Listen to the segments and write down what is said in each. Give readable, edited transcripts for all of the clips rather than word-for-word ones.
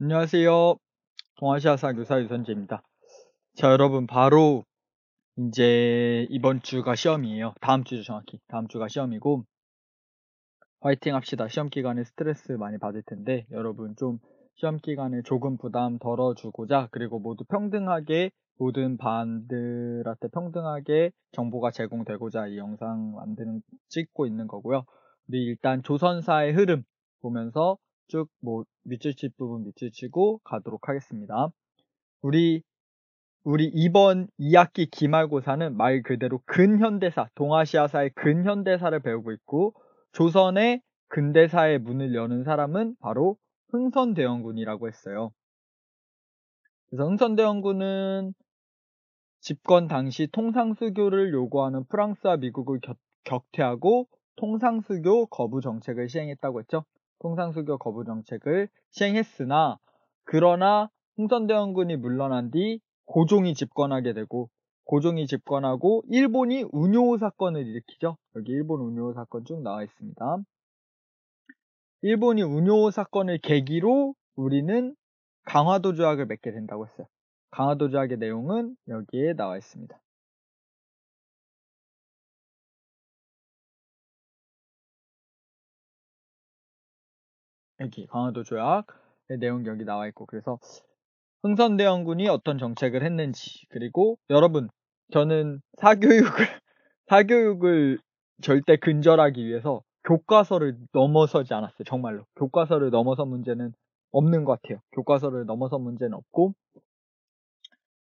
안녕하세요. 동아시아사 교사 유선재입니다. 자, 여러분, 바로 이제 이번 주가 시험이에요. 다음 주죠, 정확히. 다음 주가 시험이고, 화이팅 합시다. 시험 기간에 스트레스 많이 받을 텐데, 여러분 좀 시험 기간에 조금 부담 덜어주고자, 그리고 모두 평등하게, 모든 반들한테 평등하게 정보가 제공되고자 이 영상 찍고 있는 거고요. 우리 일단 조선사의 흐름 보면서 쭉 밑줄 칠 부분 밑줄 치고 가도록 하겠습니다. 우리 이번 2학기 기말고사는 말 그대로 근현대사, 동아시아사의 근현대사를 배우고 있고, 조선의 근대사의 문을 여는 사람은 바로 흥선대원군이라고 했어요. 그래서 흥선대원군은 집권 당시 통상수교를 요구하는 프랑스와 미국을 격퇴하고 통상수교 거부 정책을 시행했다고 했죠. 통상수교 거부 정책을 시행했으나, 그러나 흥선대원군이 물러난 뒤 고종이 집권하게 되고, 고종이 집권하고 일본이 운요 사건을 일으키죠. 여기 일본 운요 사건 쭉 나와 있습니다. 일본이 운요 사건을 계기로 우리는 강화도 조약을 맺게 된다고 했어요. 강화도 조약의 내용은 여기에 나와 있습니다. 여기 강화도 조약의 내용 여기 나와 있고, 그래서 흥선대원군이 어떤 정책을 했는지, 그리고 여러분, 저는 사교육을 절대 근절하기 위해서 교과서를 넘어서지 않았어요. 정말로 교과서를 넘어선 문제는 없는 것 같아요. 교과서를 넘어선 문제는 없고,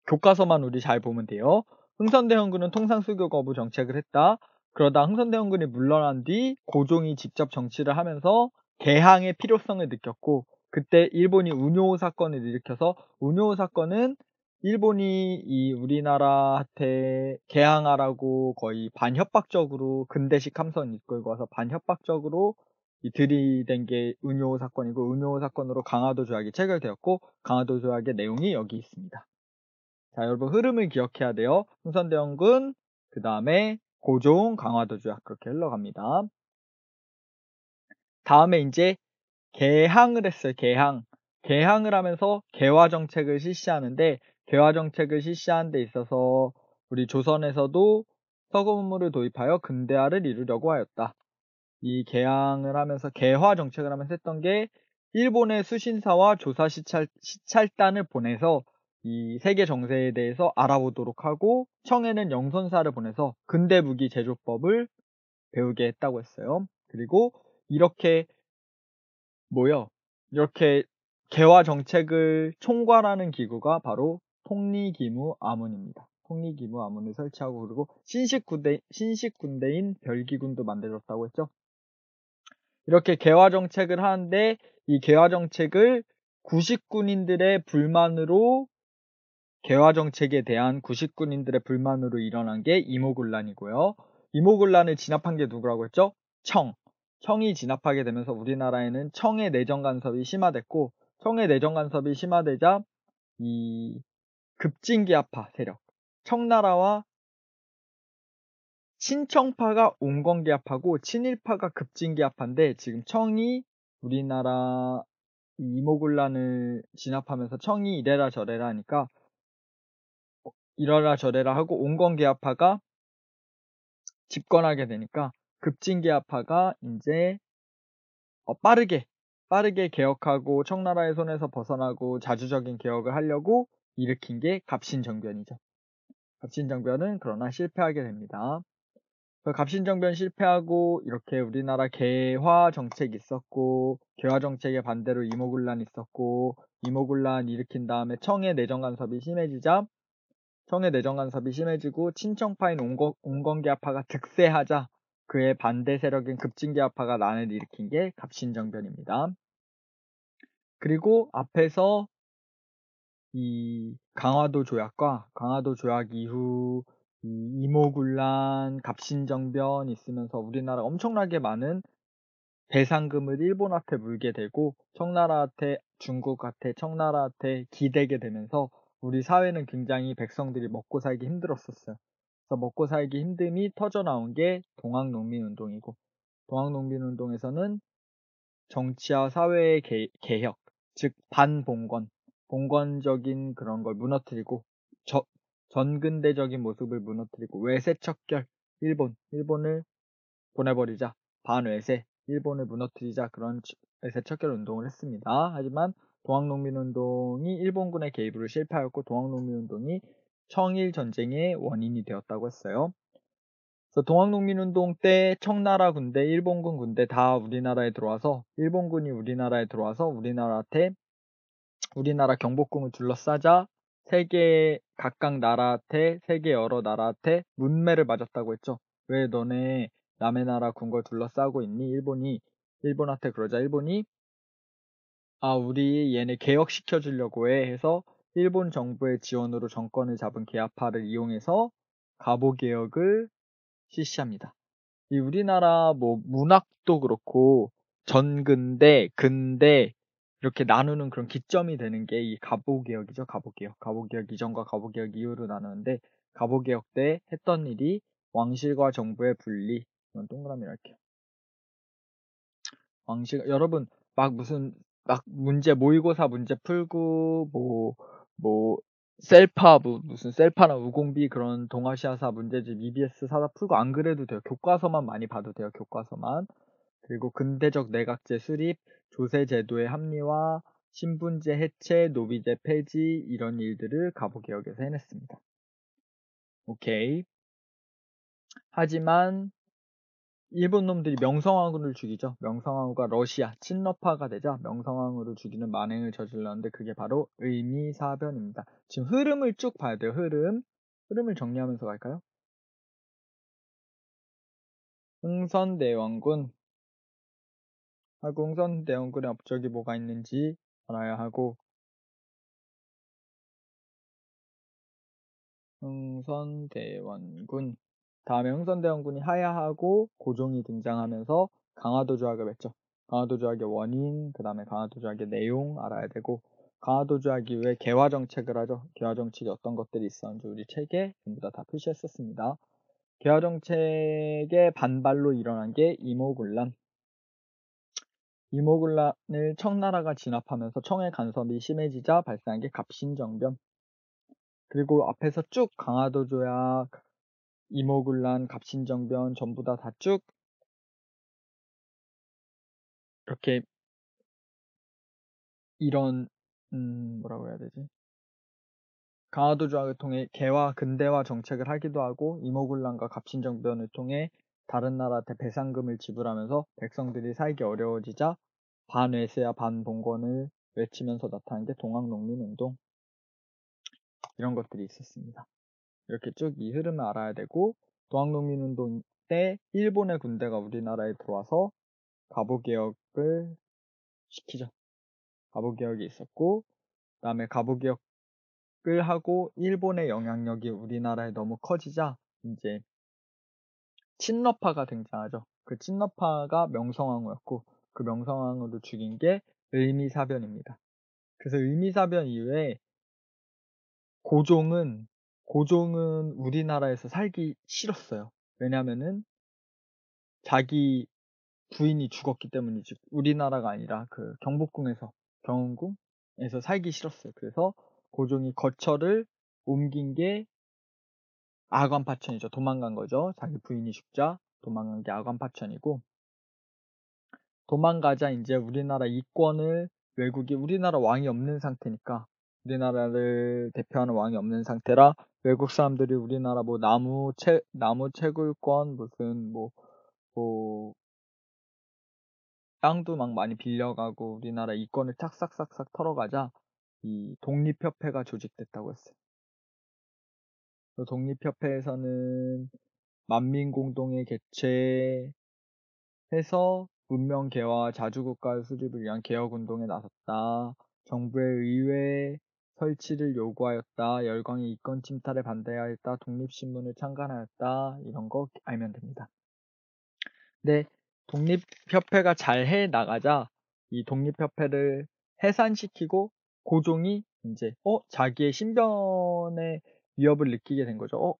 교과서만 우리 잘 보면 돼요. 흥선대원군은 통상수교 거부 정책을 했다. 그러다 흥선대원군이 물러난 뒤 고종이 직접 정치를 하면서 개항의 필요성을 느꼈고, 그때 일본이 운요 사건을 일으켜서, 운요 사건은 일본이 이 우리나라한테 개항하라고 거의 반협박적으로 근대식 함선 이끌고 와서 반협박적으로 들이댄 게 운요 사건이고, 운요 사건으로 강화도 조약이 체결되었고, 강화도 조약의 내용이 여기 있습니다. 자, 여러분 흐름을 기억해야 돼요. 흥선대원군, 그 다음에 고종, 강화도 조약, 그렇게 흘러갑니다. 다음에 이제 개항을 했어요. 개항을 하면서 개화정책을 실시하는데, 개화정책을 실시하는 데 있어서 우리 조선에서도 서구문물을 도입하여 근대화를 이루려고 하였다. 이 개항을 하면서 개화정책을 하면서 했던 게, 일본의 수신사와 조사 시찰단을 보내서 이 세계 정세에 대해서 알아보도록 하고, 청에는 영선사를 보내서 근대 무기 제조법을 배우게 했다고 했어요. 그리고 이렇게 이렇게 개화 정책을 총괄하는 기구가 바로 통리기무아문입니다. 통리기무아문을 설치하고, 그리고 신식군대인 별기군도 만들었다고 했죠. 이렇게 개화 정책을 하는데, 이 개화 정책을 구식군인들의 불만으로 개화 정책에 대한 구식군인들의 불만으로 일어난 게 이모군란이고요. 이모군란을 진압한 게 누구라고 했죠? 청이 진압하게 되면서 우리나라에는 청의 내정 간섭이 심화됐고, 청의 내정 간섭이 심화되자 이 급진기아파 세력, 청나라와 친청파가 온건기아파고 친일파가 급진기아파인데, 지금 청이 우리나라 이모군란을 진압하면서 청이 이래라 저래라 하니까 이러라 저래라 하고 온건기아파가 집권하게 되니까, 급진기아파가 이제 빠르게 개혁하고 청나라의 손에서 벗어나고 자주적인 개혁을 하려고 일으킨 게 갑신정변이죠. 갑신정변은 그러나 실패하게 됩니다. 갑신정변 실패하고 이렇게 우리나라 개화 정책이 있었고, 개화 정책에 반대로 이모군란 있었고, 이모군란 일으킨 다음에 청의 내정 간섭이 심해지고 친청파인 온건기아파가 득세하자 그의 반대 세력인 급진기아파가 난을 일으킨 게 갑신정변입니다. 그리고 앞에서 이 강화도 조약 이후 이모군란, 갑신정변 있으면서 우리나라 엄청나게 많은 배상금을 일본한테 물게 되고, 청나라한테, 중국한테, 청나라한테 기대게 되면서 우리 사회는 굉장히 백성들이 먹고 살기 힘들었었어요. 그래서 먹고 살기 힘듦이 터져 나온 게 동학농민운동이고, 동학농민운동에서는 정치와 사회의 개혁, 즉 반봉건, 봉건적인 그런 걸 무너뜨리고 전근대적인 모습을 무너뜨리고 외세척결, 일본을 보내버리자, 반외세, 일본을 무너뜨리자 그런 외세척결 운동을 했습니다. 하지만 동학농민운동이 일본군의 개입으로 실패하였고 동학농민운동이 청일전쟁의 원인이 되었다고 했어요. 그래서 동학농민운동 때 청나라 군대, 일본군 군대 다 우리나라에 들어와서 일본군이 우리나라에 들어와서 우리나라 경복궁을 둘러싸자 각각 나라한테 세계 여러 나라한테 문매를 맞았다고 했죠. 왜 너네 남의 나라 궁궐 둘러싸고 있니? 일본한테 그러자 일본이 우리 얘네 개혁시켜 주려고 해 해서 일본 정부의 지원으로 정권을 잡은 계아파를 이용해서 갑오개혁을 실시합니다. 이 우리나라 문학도 그렇고 전근대, 근대 이렇게 나누는 그런 기점이 되는 게 이 갑오개혁이죠. 갑오개혁. 갑오개혁 이전과 갑오개혁 이후로 나누는데 갑오개혁 때 했던 일이 왕실과 정부의 분리. 이건 동그라미 할게요. 여러분 막 문제 모의고사 문제 풀고 셀파 무슨 셀파나 우공비 그런 동아시아사 문제집 EBS 사다 풀고 안 그래도 돼요. 교과서만 많이 봐도 돼요. 교과서만. 그리고 근대적 내각제 수립, 조세 제도의 합리화, 신분제 해체, 노비제 폐지 이런 일들을 갑오개혁에서 해냈습니다. 오케이. 하지만 일본 놈들이 명성황후를 죽이죠. 명성황후가 러시아 친러파가 되자 명성황후를 죽이는 만행을 저질렀는데 그게 바로 의미사변입니다. 지금 흐름을 쭉 봐야 돼요. 흐름을 정리하면서 갈까요? 흥선대원군 하고 흥선대원군의 업적이 뭐가 있는지 알아야 하고 흥선대원군 다음에 흥선대원군이 하야하고 고종이 등장하면서 강화도 조약을 맺죠. 강화도 조약의 원인, 그 다음에 강화도 조약의 내용 알아야 되고 강화도 조약 이후에 개화 정책을 하죠. 개화 정책이 어떤 것들이 있었는지 우리 책에 전부 다 표시했었습니다. 개화 정책의 반발로 일어난 게 이모군란. 이모군란을 청나라가 진압하면서 청의 간섭이 심해지자 발생한 게 갑신정변. 그리고 앞에서 쭉 강화도 조약, 이모군란, 갑신정변 전부 다 쭉 이렇게 이런 뭐라고 해야 되지? 강화도 조약을 통해 근대화 정책을 하기도 하고 이모군란과 갑신정변을 통해 다른 나라한테 배상금을 지불하면서 백성들이 살기 어려워지자 반외세와 반봉건을 외치면서 나타난 게 동학농민운동 이런 것들이 있었습니다. 이렇게 쭉 이 흐름을 알아야 되고 동학농민운동 때 일본의 군대가 우리나라에 들어와서 갑오개혁을 시키죠. 갑오개혁이 있었고 그다음에 갑오개혁을 하고 일본의 영향력이 우리나라에 너무 커지자 이제 친러파가 등장하죠. 그 친러파가 명성황후였고 그 명성황후를 죽인 게 의미사변입니다. 그래서 의미사변 이후에 고종은 우리나라에서 살기 싫었어요. 왜냐면은 자기 부인이 죽었기 때문이지 우리나라가 아니라 그 경운궁에서 살기 싫었어요. 그래서 고종이 거처를 옮긴 게 아관파천이죠. 도망간 거죠. 자기 부인이 죽자 도망간 게 아관파천이고 도망가자 이제 우리나라 이권을 우리나라 왕이 없는 상태니까 우리나라를 대표하는 왕이 없는 상태라 외국 사람들이 우리나라 나무 채굴권 무슨 뭐 땅도 막 많이 빌려가고 우리나라 이권을 탁싹싹싹 털어가자 이 독립협회가 조직됐다고 했어요. 그 독립협회에서는 만민공동회 개최해서 문명 개화 자주국가 수립을 위한 개혁운동에 나섰다. 정부의 의회 설치를 요구하였다. 열강의 이권 침탈에 반대하였다. 독립신문을 창간하였다. 이런 거 알면 됩니다. 근데 독립협회가 잘 해 나가자 이 독립협회를 해산시키고 고종이 이제 자기의 신변의 위협을 느끼게 된 거죠.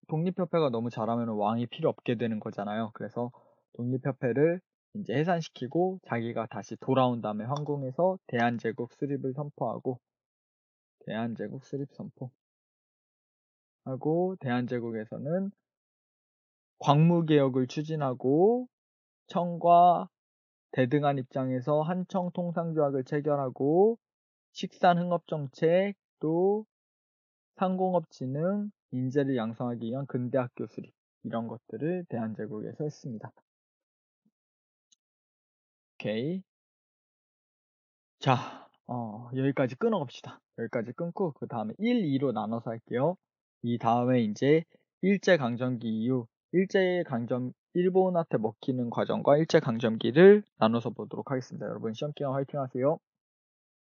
독립협회가 너무 잘하면 왕이 필요 없게 되는 거잖아요. 그래서 독립협회를 이제 해산시키고 자기가 다시 돌아온 다음에 황궁에서 대한제국 수립을 선포하고 대한제국 수립 선포하고 대한제국에서는 광무개혁을 추진하고 청과 대등한 입장에서 한청 통상조약을 체결하고 식산흥업정책 또 상공업 진흥, 인재를 양성하기 위한 근대학교 수립 이런 것들을 대한제국에서 했습니다. 오케이. 자, 여기까지 끊어갑시다. 여기까지 끊고 그 다음에 1, 2로 나눠서 할게요. 이 다음에 이제 일제강점기 이후 일본한테 먹히는 과정과 일제강점기를 나눠서 보도록 하겠습니다. 여러분 시험 기간 화이팅 하세요.